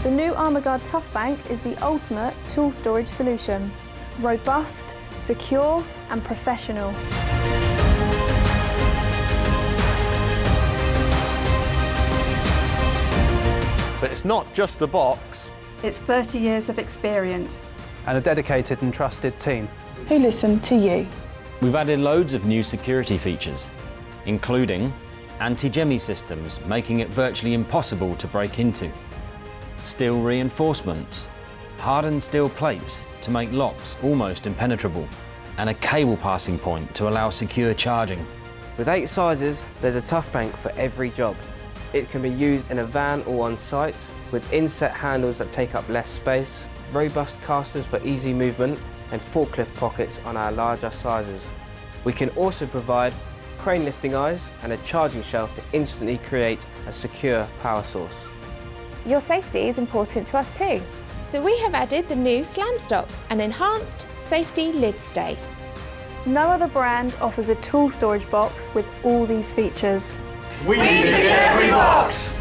The new Armorgard Tuffbank is the ultimate tool storage solution. Robust, secure and professional. But it's not just the box. It's 30 years of experience. And a dedicated and trusted team. Who listen to you. We've added loads of new security features, including anti-jemmy systems, making it virtually impossible to break into, steel reinforcements, hardened steel plates to make locks almost impenetrable, and a cable passing point to allow secure charging. With 8 sizes, there's a Tuffbank for every job. It can be used in a van or on site, with inset handles that take up less space, robust casters for easy movement, and forklift pockets on our larger sizes. We can also provide crane lifting eyes and a charging shelf to instantly create a secure power source. Your safety is important to us too. So we have added the new Slam Stop, an enhanced safety lid stay. No other brand offers a tool storage box with all these features. We tick every box!